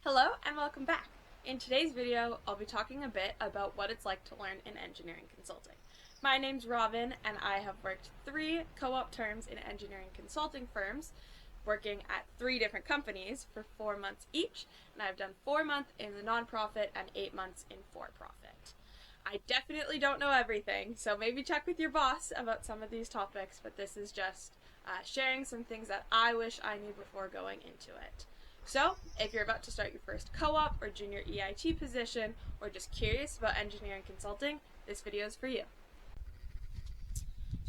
Hello and welcome back. In today's video, I'll be talking a bit about what it's like to learn in engineering consulting. My name's Robin and I have worked 3 co-op terms in engineering consulting firms, working at 3 different companies for 4 months each, and I've done 4 months in the nonprofit and 8 months in for-profit. I definitely don't know everything, so maybe check with your boss about some of these topics, but this is just sharing some things that I wish I knew before going into it. So, if you're about to start your first co-op or junior EIT position, or just curious about engineering consulting, this video is for you.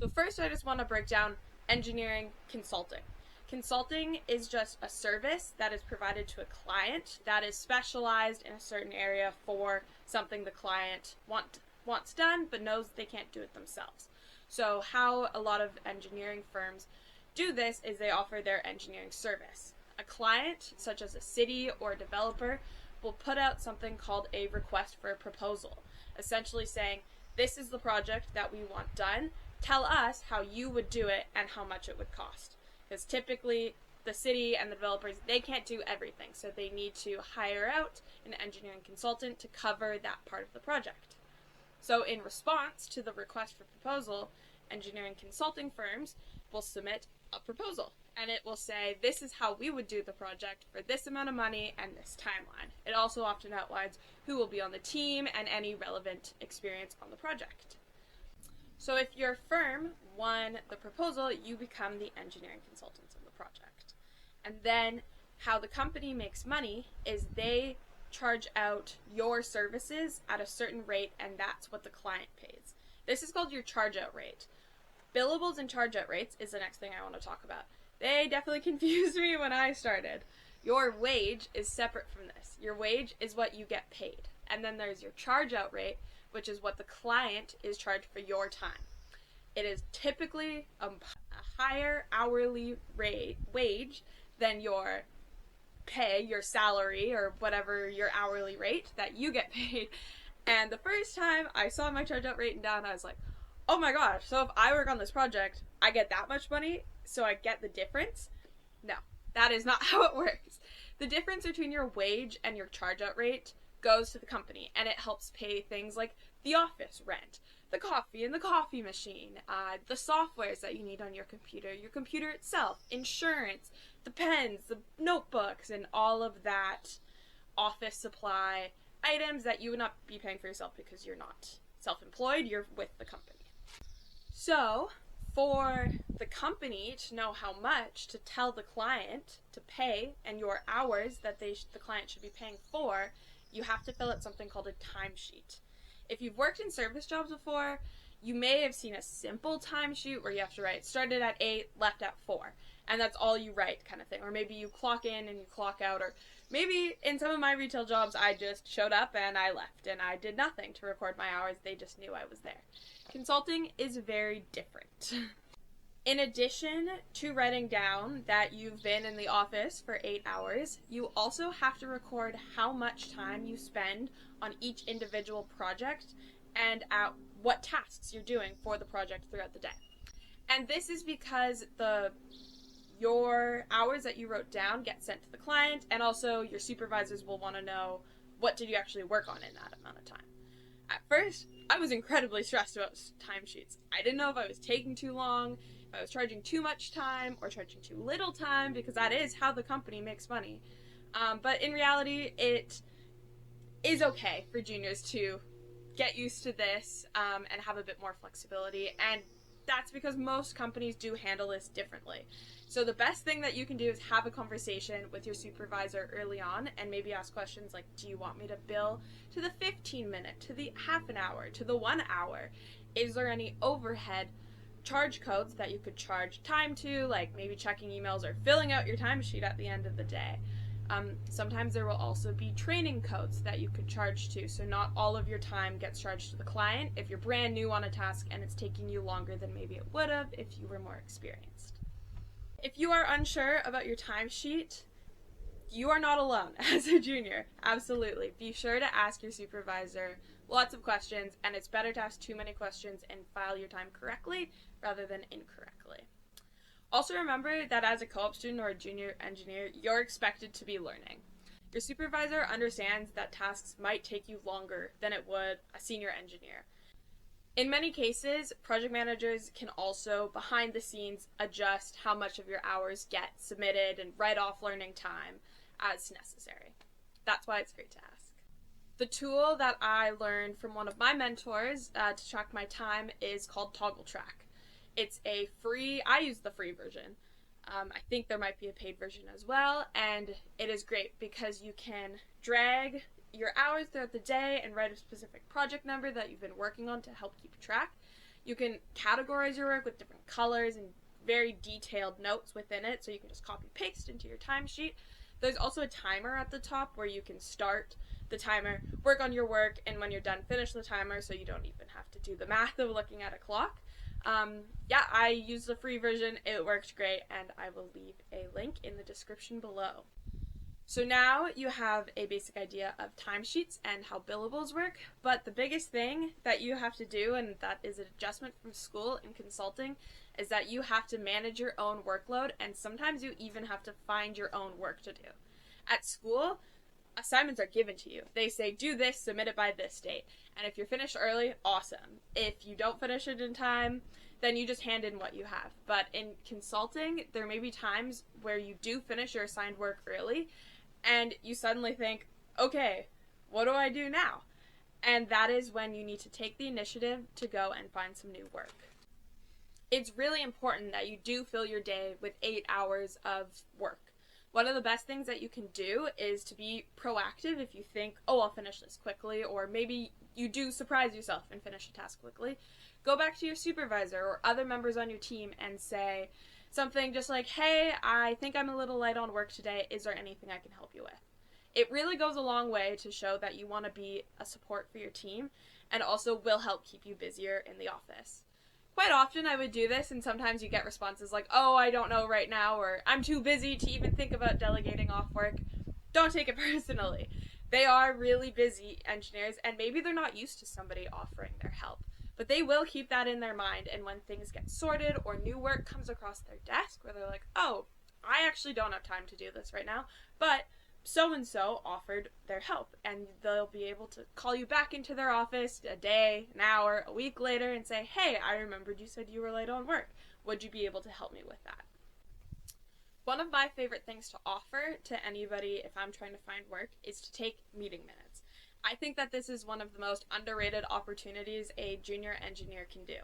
So first I just want to break down engineering consulting. Consulting is just a service that is provided to a client that is specialized in a certain area for something the client wants done but knows they can't do it themselves. So how a lot of engineering firms do this is they offer their engineering service. A client, such as a city or a developer, will put out something called a request for a proposal, essentially saying, this is the project that we want done, tell us how you would do it and how much it would cost. Because typically the city and the developers, they can't do everything, so they need to hire out an engineering consultant to cover that part of the project. So in response to the request for proposal, engineering consulting firms will submit a proposal. And it will say, this is how we would do the project for this amount of money and this timeline. It also often outlines who will be on the team and any relevant experience on the project. So if your firm won the proposal, you become the engineering consultants of the project. And then how the company makes money is they charge out your services at a certain rate, and that's what the client pays. This is called your charge out rate. Billables and charge out rates is the next thing I want to talk about. They definitely confused me when I started. Your wage is separate from this. Your wage is what you get paid. And then there's your charge out rate, which is what the client is charged for your time. It is typically a higher hourly wage than your pay, your salary, or whatever your hourly rate that you get paid. And the first time I saw my charge out rate down, I was like, oh my gosh, so if I work on this project, I get that much money, so I get the difference? No, that is not how it works. The difference between your wage and your charge out rate goes to the company, and it helps pay things like the office rent, the coffee in the coffee machine, the softwares that you need on your computer itself, insurance, the pens, the notebooks, and all of that office supply items that you would not be paying for yourself because you're not self-employed, you're with the company. So, for the company to know how much to tell the client to pay and your hours that the client should be paying for, you have to fill out something called a timesheet. If you've worked in service jobs before, you may have seen a simple timesheet where you have to write started at 8, left at 4, and that's all you write kind of thing. Or maybe you clock in and you clock out, or maybe in some of my retail jobs I just showed up and I left and I did nothing to record my hours, they just knew I was there. Consulting is very different. In addition to writing down that you've been in the office for 8 hours, you also have to record how much time you spend on each individual project and at what tasks you're doing for the project throughout the day. And this is because your hours that you wrote down get sent to the client, and also your supervisors will want to know what did you actually work on in that amount of time. At first, I was incredibly stressed about timesheets. I didn't know if I was taking too long, if I was charging too much time or charging too little time, because that is how the company makes money. But in reality, it is okay for juniors to get used to this and have a bit more flexibility, and that's because most companies do handle this differently. So the best thing that you can do is have a conversation with your supervisor early on and maybe ask questions like, do you want me to bill to the 15-minute, to the half an hour, to the 1 hour? Is there any overhead charge codes that you could charge time to, like maybe checking emails or filling out your timesheet at the end of the day? Sometimes there will also be training codes that you could charge to, so not all of your time gets charged to the client if you're brand new on a task and it's taking you longer than maybe it would have if you were more experienced. If you are unsure about your timesheet, you are not alone as a junior. Absolutely. Be sure to ask your supervisor lots of questions, and it's better to ask too many questions and file your time correctly rather than incorrectly. Also remember that as a co-op student or a junior engineer, you're expected to be learning. Your supervisor understands that tasks might take you longer than it would a senior engineer. In many cases, project managers can also, behind the scenes, adjust how much of your hours get submitted and write off learning time as necessary. That's why it's great to ask. The tool that I learned from one of my mentors to track my time is called Toggl Track. It's a free, I use the free version. I think there might be a paid version as well, and it is great because you can drag your hours throughout the day and write a specific project number that you've been working on to help keep track. You can categorize your work with different colors and very detailed notes within it, so you can just copy paste into your timesheet. There's also a timer at the top where you can start the timer, work on your work, and when you're done, finish the timer, so you don't even have to do the math of looking at a clock. I used the free version. It worked great, and I will leave a link in the description below. So now you have a basic idea of timesheets and how billables work, but the biggest thing that you have to do, and that is an adjustment from school and consulting, is that you have to manage your own workload, and sometimes you even have to find your own work to do. At school, assignments are given to you. They say, do this, submit it by this date. And if you're finished early, awesome. If you don't finish it in time, then you just hand in what you have. But in consulting, there may be times where you do finish your assigned work early, and you suddenly think, okay, what do I do now? And that is when you need to take the initiative to go and find some new work. It's really important that you do fill your day with 8 hours of work. One of the best things that you can do is to be proactive. If you think, oh, I'll finish this quickly, or maybe you do surprise yourself and finish a task quickly, go back to your supervisor or other members on your team and say something just like, hey, I think I'm a little light on work today. Is there anything I can help you with? It really goes a long way to show that you want to be a support for your team, and also will help keep you busier in the office. Quite often I would do this, and sometimes you get responses like, oh, I don't know right now, or I'm too busy to even think about delegating off work. Don't take it personally. They are really busy engineers, and maybe they're not used to somebody offering their help. But they will keep that in their mind, and when things get sorted or new work comes across their desk where they're like, oh, I actually don't have time to do this right now, but so-and-so offered their help, and they'll be able to call you back into their office a day, an hour, a week later and say, hey, I remembered you said you were late on work. Would you be able to help me with that? One of my favorite things to offer to anybody if I'm trying to find work is to take meeting minutes. I think that this is one of the most underrated opportunities a junior engineer can do.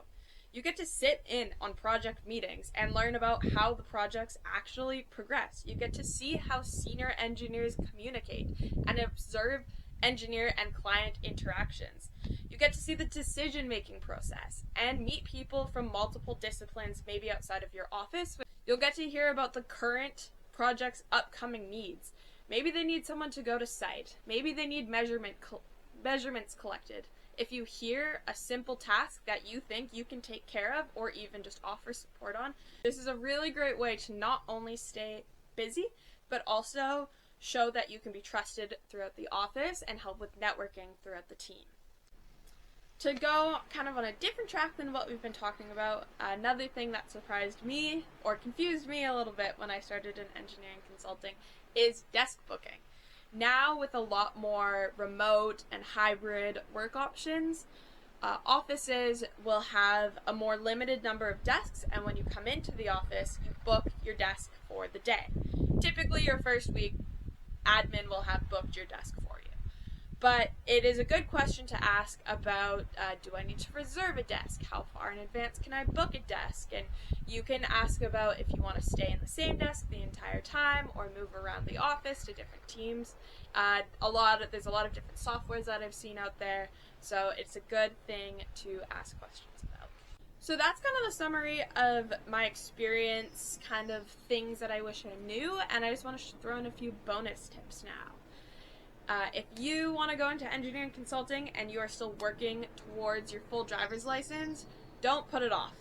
You get to sit in on project meetings and learn about how the projects actually progress. You get to see how senior engineers communicate and observe engineer and client interactions. You get to see the decision-making process and meet people from multiple disciplines, maybe outside of your office. You'll get to hear about the current project's upcoming needs. Maybe they need someone to go to site. Maybe they need measurements collected. If you hear a simple task that you think you can take care of or even just offer support on, this is a really great way to not only stay busy, but also show that you can be trusted throughout the office and help with networking throughout the team. To go kind of on a different track than what we've been talking about, another thing that surprised me or confused me a little bit when I started in engineering consulting is desk booking. Now, with a lot more remote and hybrid work options, offices will have a more limited number of desks, and when you come into the office, you book your desk for the day. Typically, your first week, admin will have booked your desk for you. But it is a good question to ask about, do I need to reserve a desk? How far in advance can I book a desk? And you can ask about if you want to stay in the same desk the entire time or move around the office to different teams. There's a lot of different softwares that I've seen out there, so it's a good thing to ask questions about. So that's kind of a summary of my experience, kind of things that I wish I knew, and I just want to throw in a few bonus tips now. If you want to go into engineering consulting and you are still working towards your full driver's license, don't put it off.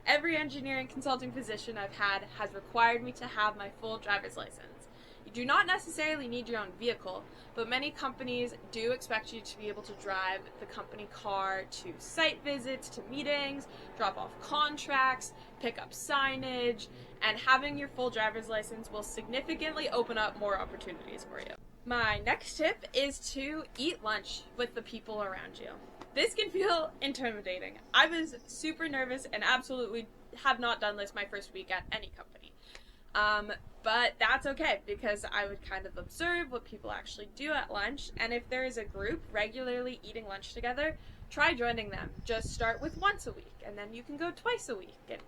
Every engineering consulting position I've had has required me to have my full driver's license. You do not necessarily need your own vehicle, but many companies do expect you to be able to drive the company car to site visits, to meetings, drop off contracts, pick up signage, and having your full driver's license will significantly open up more opportunities for you. My next tip is to eat lunch with the people around you. This can feel intimidating. I was super nervous and absolutely have not done this my first week at any company. But that's okay, because I would kind of observe what people actually do at lunch, and if there is a group regularly eating lunch together, try joining them. Just start with once a week, and then you can go twice a week. And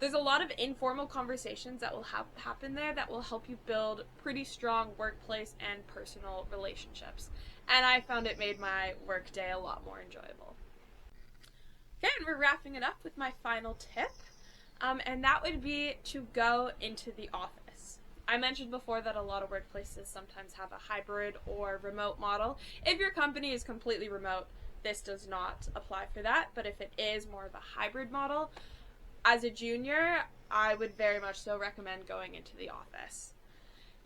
there's a lot of informal conversations that will happen there that will help you build pretty strong workplace and personal relationships. And I found it made my work day a lot more enjoyable. Okay, and we're wrapping it up with my final tip, and that would be to go into the office. I mentioned before that a lot of workplaces sometimes have a hybrid or remote model. If your company is completely remote, this does not apply for that, but if it is more of a hybrid model, as a junior, I would very much so recommend going into the office.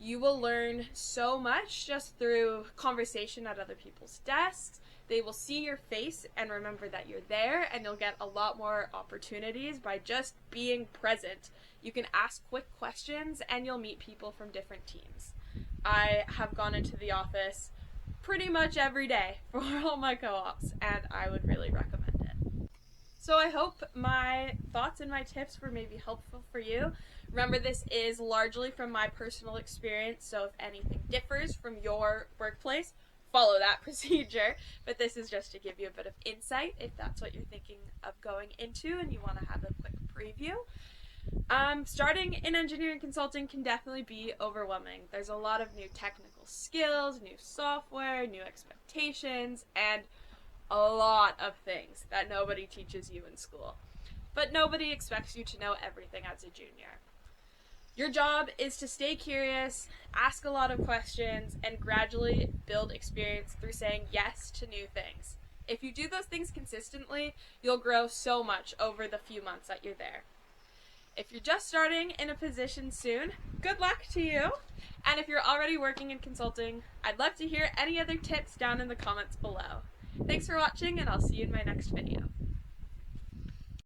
You will learn so much just through conversation at other people's desks. They will see your face and remember that you're there, and you'll get a lot more opportunities by just being present. You can ask quick questions, and you'll meet people from different teams. I have gone into the office pretty much every day for all my co-ops, and I would really recommend it. So I hope my thoughts and my tips were maybe helpful for you. Remember, this is largely from my personal experience, so if anything differs from your workplace, follow that procedure. But this is just to give you a bit of insight if that's what you're thinking of going into and you want to have a quick preview. Starting in engineering consulting can definitely be overwhelming. There's a lot of new technical skills, new software, new expectations, and a lot of things that nobody teaches you in school. But nobody expects you to know everything as a junior. Your job is to stay curious, ask a lot of questions, and gradually build experience through saying yes to new things. If you do those things consistently, you'll grow so much over the few months that you're there. If you're just starting in a position soon, good luck to you. And if you're already working in consulting, I'd love to hear any other tips down in the comments below. Thanks for watching, and I'll see you in my next video.